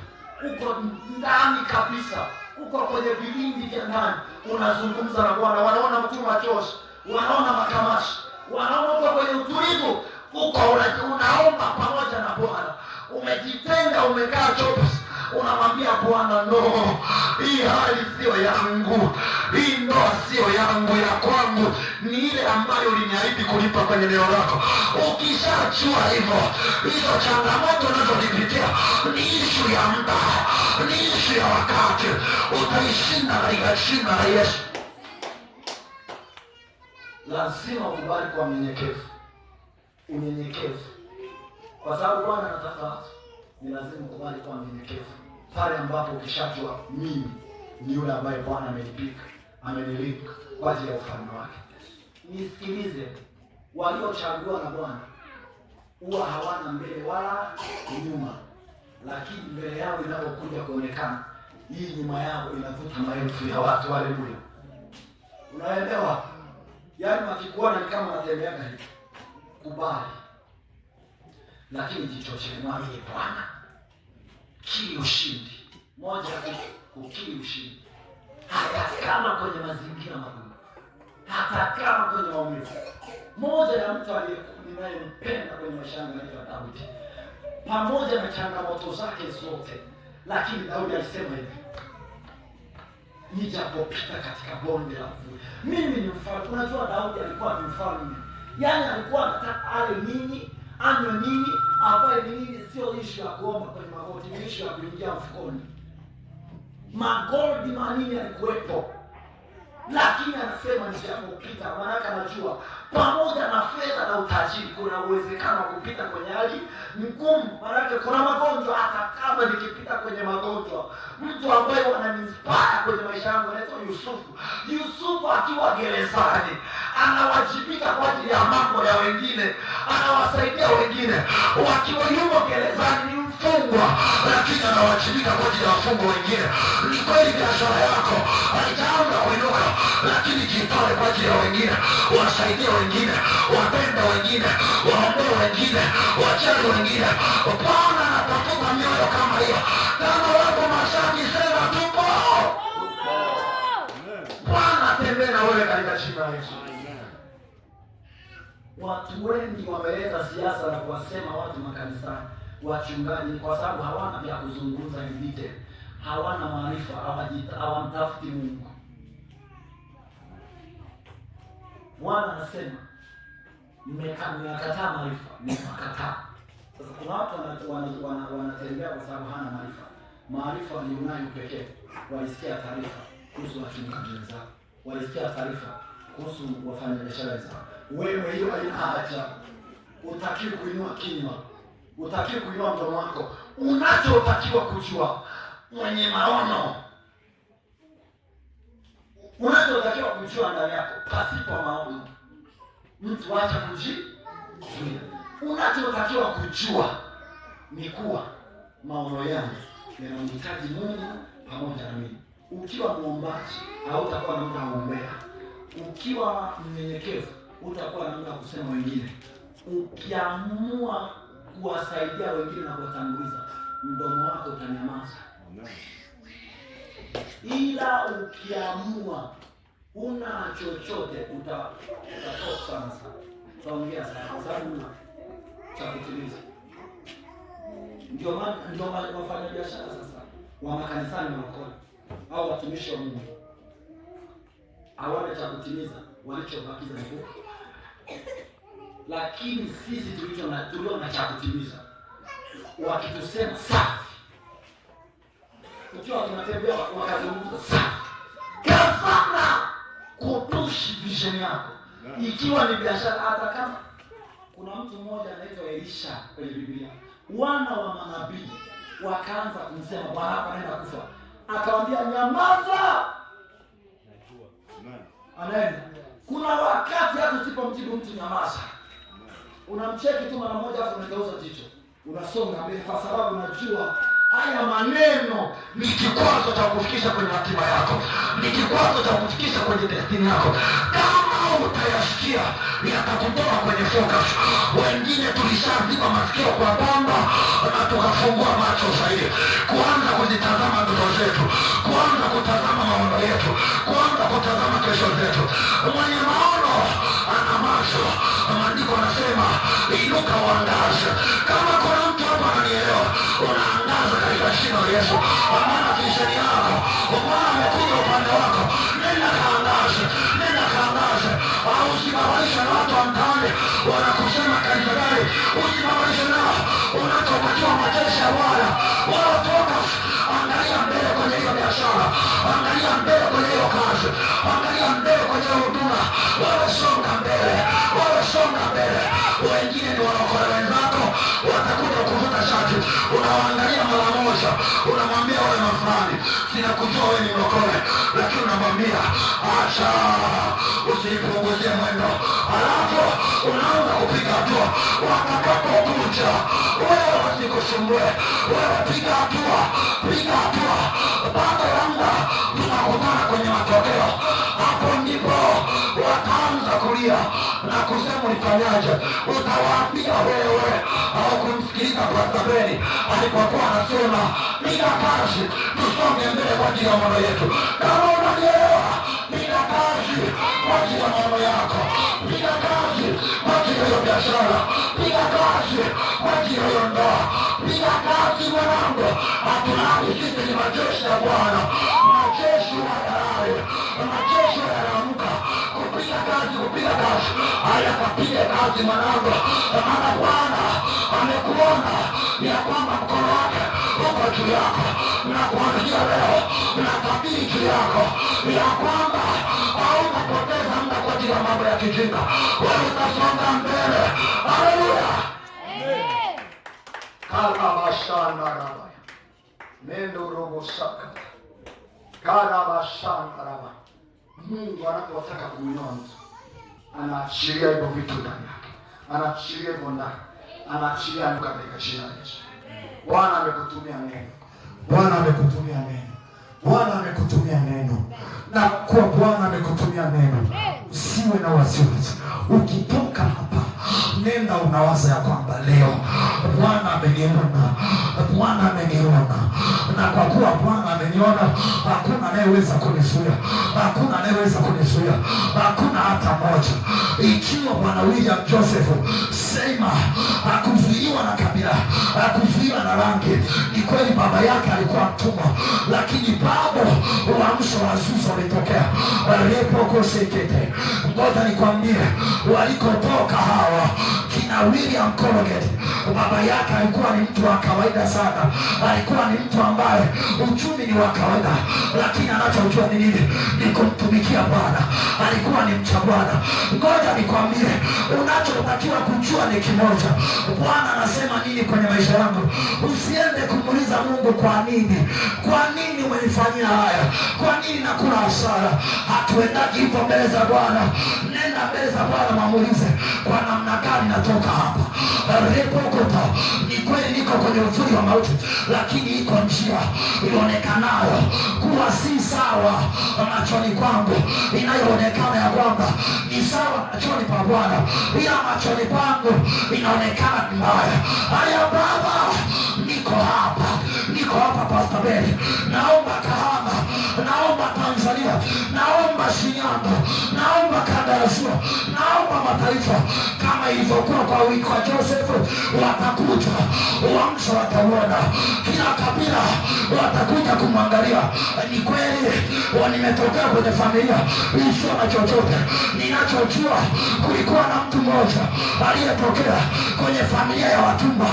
uko ndani kabisa, uko kwenye vilindi vya ndani, unazungumza na Bwana. Wanaona mtu machozi, wanaona makamashi, wanaona uko kwenye utulivu, uko unaomba pamoja na Bwana, umejitenga, umekaa chops, unamwambia Bwana, no, hii hali sio yangu, hii ndoa sio yangu, ya kwangu ni ile ambayo uliniahidi kulipa kwenye neno lako. Ukishajua hivyo, hizo changamoto unazozipitia ni ishu ya muda, ni ishu ya wakati, utaishinda katika jina la Yesu. Lazima ukubali kwa unyenyekevu, kwa sababu Bwana anataka watu ni lazima ukubali kwa mnyenyekevu. Pale ambapo ukishajua mimi ni yule ambaye Bwana amenilipa kwa ajili ya ufalme wake. Nisikilize, waliochaguliwa na Bwana huwa hawana mbele wala nyuma, lakini mbele yao inapokuja kuonekana, hii nyuma yao inavuta maelfu ya watu. Haleluya! Unaelewa? Yaani wakikuona ni kama wanatembea hivi. Kubali, lakini jichoche, mwamini Bwana. Kili ushindi. Moja, kukili ushindi, hata kama kwenye mazingira magumu, hata kama kwenye maumivu. Moja ya mtu ninayempenda kwenye maisha yangu ni Daudi. Pamoja na changamoto zake zote, lakini Daudi alisema hivi, nijapopita katika bonde la uvuli. Mimi ni mfalme. Unajua Daudi alikuwa ni mfalme, yaani alikuwa anataka ale nini, anywe nini, avae nini. Sio ishu ya kuomba kwenye magoti, ni ishu ya kuingia mfukoni. Magoldi manini yalikuwepo, lakini anasema nijapopita. Maana anajua pamoja na fedha na utajiri kuna uwezekano wa kupita kwenye hali ngumu. Maana kuna magonjwa, hata kama nikipita kwenye magonjwa. Mtu ambaye wananiinspire kwenye maisha yangu anaitwa Yusufu akiwa gerezani, anawajibika kwa ajili ya mambo ya wengine, anawasaidia wengine. Wakiwa yuko gerezani, ni mfungwa, lakini anawajibika kwa ajili ya wafungwa wengine. Ni kweli biashara yako haijaanza kuinuka, lakini jitoe kwa ajili ya wengine, wasaidie wengine, wapende wengine, waombee wengine, wajali wengine. Bwana anatafuta mioyo kama hiyo. Kama wako Masaki, sema tupo. Bwana atembee na wewe katika jina la Yesu. Watu wengi wameleta siasa na kuwasema watu makanisani, wachungaji, kwa sababu hawana vya kuzungumza. Nivite hawana maarifa, hawamtafuti Mungu. Bwana anasema mmekataa maarifa, mmekataa. Sasa kuna watu wanatembea kwa sababu hana maarifa. Maarifa walionayo pekee, walisikia taarifa kuhusu wachungaji wenzao, walisikia taarifa kuhusu wafanyabiashara wenzao. Wewe hiyo haina haja. Utakiwa kuinua kinywa, utakiwa kuinua mdomo wako. Unachotakiwa kujua, mwenye maono, unachotakiwa kujua ndani yako, pasipo maono mtu acha kujizuia. Unachotakiwa kujua ni kuwa maono yangu yanamhitaji Mungu pamoja na mimi. Ukiwa muombaji, hautakuwa na muda wa kuombea. Ukiwa mnyenyekevu, utakuwa na muda wa kusema wengine. Ukiamua kuwasaidia wengine na kuwatanguliza, mdomo wako utanyamaza. Ila ukiamua una chochote, utatoka sana. Utaongea sana kwa sababu cha kutimiza. Ndio maana wafanya biashara sasa wa makanisani wanakoa au watumishi wa Mungu hawana cha kutimiza, walichobakiza ni nguvu. Lakini sisi tulio na cha kutimiza, wakitusema safi, tukiwa tunatembea wakazungumza safi, kafana kupushi vision yako. Ikiwa ni biashara, hata kama kuna mtu mmoja anaitwa Elisha kwenye Biblia, wana wa manabii wakaanza kumsema bwana hapa anaenda kufa, akamwambia nyamaza, anaenda. Kuna wakati hata usipomjibu mtu nyamaza, unamcheki tu mara moja afu unageuza jicho, unasonga mbele, kwa sababu unajua haya maneno ni kikwazo cha kufikisha kwenye hatima yako, ni kikwazo cha kufikisha kwenye destiny yako. Kama utayasikia, yatakutoa kwenye focus. Wengine tulishaziba masikio kwa pamba na tukafungua macho zaidi, kuanza kuzitazama ndoto zetu, kuanza kutazama maono yetu, kuanza kutazama kesho zetu. Mwenye maono ana macho. Maandiko yanasema inuka uangaze. Kama kuna mtu hapa ananielewa, unaangaza katika jina la Yesu. Maana kisheni yako, Bwana amekuja upande wako. Nenda kaangaze, nenda kaangaze. Au usibabaishe na watu wa mtaani wanakusema kanisa gani, usibabaishe nao. Unachotakiwa majeshi ya Bwana, wala focus. Angalia mbele kwenye hiyo biashara, angalia mbele kwenye hiyo kazi, angalia mbele kwenye huduma. Wewe songa mbele, wewe songa mbele. Wengine ni wanaokoa wenzako, watakuja kuvuta shati, unawaangalia mara moja, unamwambia wewe mafani, sina kujua wewe ni mlokole, lakini unamwambia acha, usipunguzie mwendo. Alafu unaanza kupiga hatua. Watakapokuja wewe wasikusumbue, wewe piga hatua, piga hatua. Baada ya muda tunakutana kwenye matokeo. Hapo ndipo wataanza kulia na kusema ulifanyaje. Utawaambia wewe au kumsikiliza Pastor Beni alipokuwa anasema piga kazi, tusonge mbele kwa ajili ya maono yetu. Kama unanielewa, piga kazi kwa ajili ya maono yako, piga kazi kwa ajili ya biashara, piga kazi kwa ajili ya ndoa, piga kazi mwanangu. Hatulali, sisi ni majeshi ya Bwana, majeshi hayalali, majeshi hayalamuka. Kupiga kazi, kupiga kazi. Haya, kapige kazi mwanangu, maana Bwana amekuona ya kwamba mkono wake uko juu yako. Na kuanzia leo natabiri juu yako ya kwamba hautapoteza muda kwa ajili ya mambo ya kijinga. Wewe utasonga mbele. Haleluya. Karabashana rabaya nendo robo saka karabashana rabaya. Mungu anapotaka kuinua mtu, anaachilia hivyo vitu ndani yake, anaachilia hivyo ndani, anaachilia nuka katika jina la Yesu. Bwana amekutumia neno, Bwana amekutumia neno, Bwana amekutumia neno. Na kwa Bwana amekutumia neno, usiwe na wasiwasi. Ukitoka hapa, nenda unawaza ya kwamba leo Bwana ameniona, Bwana ameniona, na kwa kuwa Bwana ameniona, hakuna anayeweza kunizuia, hakuna anayeweza kunizuia, hakuna hata moja. Ikiwa Bwana William Joseph sema hakuzuiwa na kabila, hakuzuiwa na rangi, ni kweli baba yake alikuwa mtumwa, lakini bado uamsho wa Azusa ulitokea. Lepokosekete, ngoja nikwambie, walikotoka hawa kina William Colgate, baba yake alikuwa ni mtu wa kawaida sana, alikuwa ni mtu ambaye uchumi ni wa kawaida, lakini anachojua ni nini? Ni kumtumikia Bwana. Alikuwa ni mcha Bwana. Ngoja nikwambie, unachotakiwa kujua ni kimoja. Bwana anasema nini kwenye maisha yangu? Usiende kumuuliza Mungu kwa nini, kwa nini umenifanyia haya, kwa nini nakula hasara. Hatuendaji hivyo mbele za Bwana. Nenda mbele za Bwana, mamuulize kwa namna gani natoka hapa. Repokota, ni kweli niko kwenye uvuli wa mauti, lakini iko njia ionekanayo kuwa si sawa machoni kwangu, inayoonekana ya kwamba ni sawa machoni pa Bwana, ila machoni pangu inaonekana mbaya. Haya Baba, niko hapa Pastor Ben, naomba Kahama, naomba Tanzania, naomba Shinyanga, naomba kanda ya Ziwa, naomba mataifa kama ilivyokuwa kwa Joseph. Watakuja uamsho, watauona, kila kabila watakuja kumwangalia. Ni kweli nimetokea kwenye familia isiyo na chochote. Ninachojua, kulikuwa na mtu mmoja aliyetokea kwenye familia ya watumwa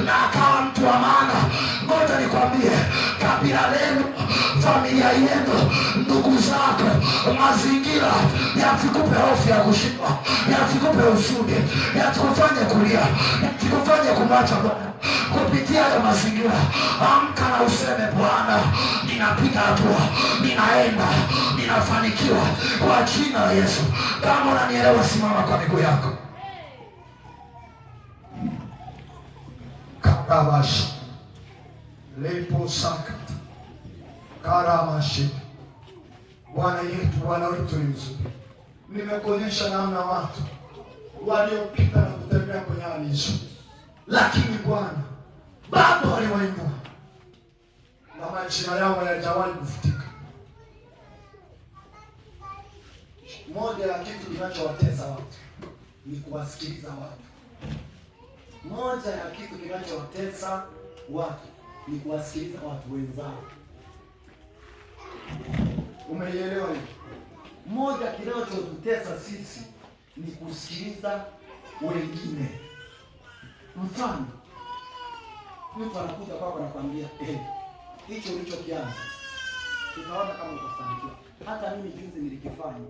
na akawa mtu wa maana. Ngoja nikwambie, kabila lenu, familia yenu, ndugu zako, mazingira yasikupe hofu ya kushindwa, yasikupe usudi, yasikufanye kulia, yasikufanye kumwacha Bwana. Kupitia hayo mazingira, amka na useme, Bwana, ninapiga hatua, ninaenda, ninafanikiwa kwa jina la Yesu. Kama unanielewa, simama kwa miguu yako. Karabashi lepo sakata karamashi. Bwana yetu, Bwana wetu ni mzuri. Nimekuonyesha namna watu waliopita na kutembea kwenye hali hizo, lakini Bwana bado waliwainua na majina yao hayajawahi kufutika. Moja ya kitu kinachowatesa watu ni kuwasikiliza watu. Moja ya kitu kinachowatesa watu ni kuwasikiliza watu wenzao. Umeielewa hiyo? Moja kinachotutesa sisi ni kusikiliza wengine. Mfano, mtu anakuja kwako anakuambia, hicho ulichokianza tutaona kama utafanikiwa. Hata mimi juzi nilikifanya.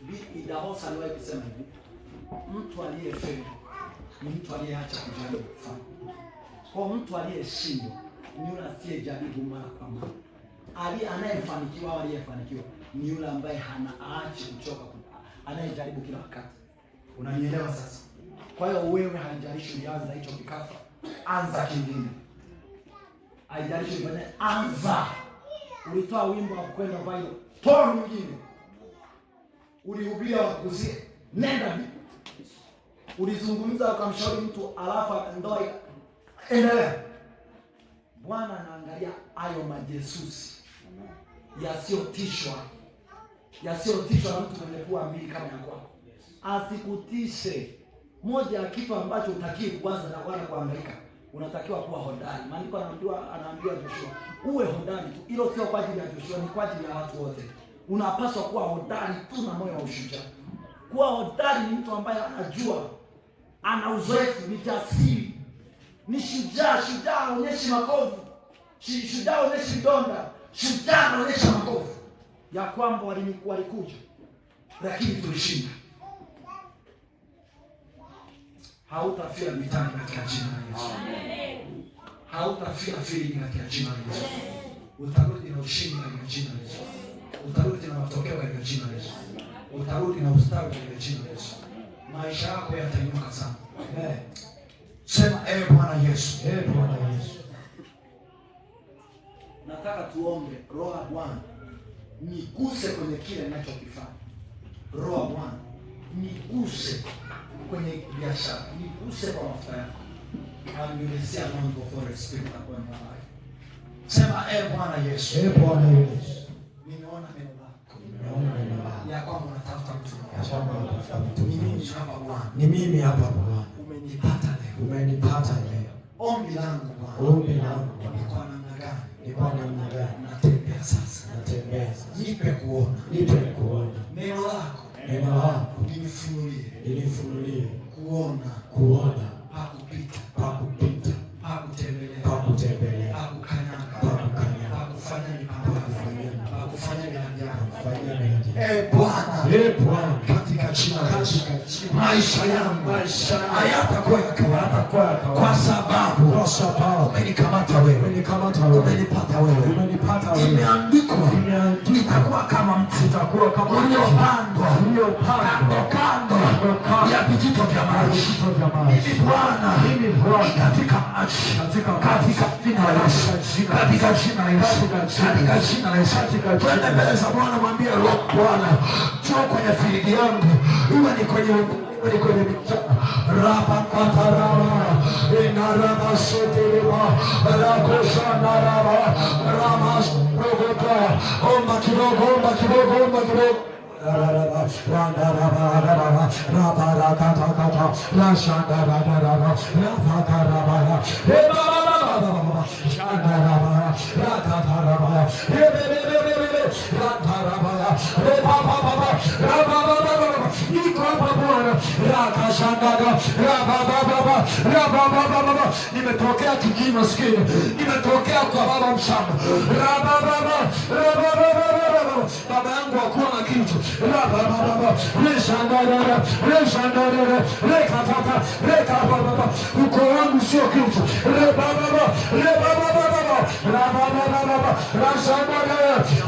Bibi Dahosa aliwahi kusema hivi, mtu aliyefeli ni mtu aliyeacha kujaribu kufanya. Kwa mtu aliyeshindwa ni yule asiyejaribu mara kwa mara. Anayefanikiwa au aliyefanikiwa ni yule ambaye haachi kuchoka, anayejaribu kila wakati. Unanielewa sasa? Kwa hiyo wewe, haijalishi ulianza hicho kikafa, anza kingine. Haijalishi ulifanya, anza. Ulitoa wimbo wa kwenda viral, toa mwingine. Ulihubiria wakuzie, nenda vipi. Ulizungumza ukamshauri mtu alafu ndoa, endelea. Bwana anaangalia hayo majesusi yasiyotishwa na mtu mwenye pua mbili kama ya kwako. Asikutishe. Moja ya kitu ambacho utakiwa kuanza na Bwana kuhangaika, unatakiwa kuwa hodari. Maandiko anaambiwa Joshua, uwe hodari tu. Hilo sio kwa ajili ya Joshua, ni kwa ajili ya watu wote. Unapaswa kuwa hodari tu na moyo wa ushujaa. Kuwa hodari ni mtu ambaye anajua, ana uzoefu, ni jasiri, ni shujaa. Shujaa haonyeshi makovu, shujaa haonyeshi vidonda, shujaa anaonyesha makovu ya kwamba walikuja lakini tulishinda. Hautafia vitani katika jina la Yesu. Amen. Hautafia fili katika jina la Yesu. Utarudi na ushindi katika jina la Yesu. Utarudi na matokeo katika jina la Yesu. Utarudi na ustawi katika jina la Yesu. Maisha yako yatainuka sana. Amen. Sema, Bwana Yesu. Bwana Yesu. Nataka tuombe. Roho wa Bwana, niguse kwenye kile ninachokifanya. Roho wa Bwana, niguse kwenye biashara, niguse kwa mafuta yako. Haleluya, Mungu for spirit upon my life. Sema Bwana Yesu. Bwana Yesu. Nimeona neno lako. Nimeona neno lako. Ya kwamba unatafuta mtu. Ya kwamba unatafuta mtu. Ni mimi hapa Bwana. Ni mimi hapa Bwana. Umenipata leo. Umenipata leo. Ombi langu Bwana. Ombi langu ni kwa namna gani? Ni kwa namna gani? Natembea sasa. Natembea sasa. Nipe kuona. Nipe kuona. Neno lako. Neno lako. Nifunulie. Nifunulie. Kuona. Kuona. Pakupita. Pakupita. Pakutembelea. Pakutembelea. Pakukanyaga. Pakukanyaga. Pakufanya mipango. Pakufanya miradi yako. Fanya miradi. Bwana. Bwana. Katika jina la Yesu. Maisha yangu hayatakuwa ya kawaida. Kwa sababu umenikamata wewe. Umenipata wewe. Imeandikwa nitakuwa kama mti uliopandwa kando ya vijito vya maji. Mimi Bwana katika maji, katika jina la Yesu, katika jina la Yesu, katika jina la Yesu. Twende mbele za Bwana, mwambie Roho Bwana, njoo kwenye field yangu, iwe ni kwenye rapa katarama inarama sotelema rakosha narama rama robota omba kidogo nimetokea kijiji maskini, nimetokea kwa baba mshamba, baba yangu hakuwa na kitu, uko wangu sio kitu,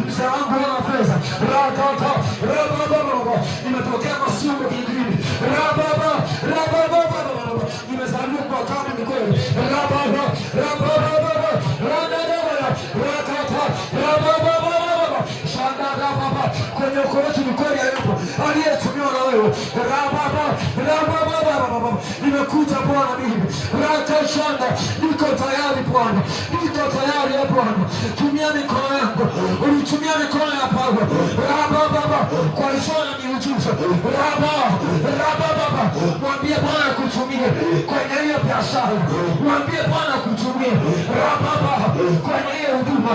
mzee wangu wana fedha, nimetokea Masungu kijijini, nimezaliwa kwa kama ni kweli, kwenye ukoo wetu ni kweli hayupo aliyetumiwa na wewe. Nimekuja Bwana, mimi rakashanda, niko tayari Bwana, niko tayari ya Bwana. Tumia mikono yangu, ulitumia mikono ya Paulo kwa ishara na miujiza. Mwambie Bwana kutumie kwenye hiyo biashara, mwambie Bwana kutumie kwenye hiyo huduma.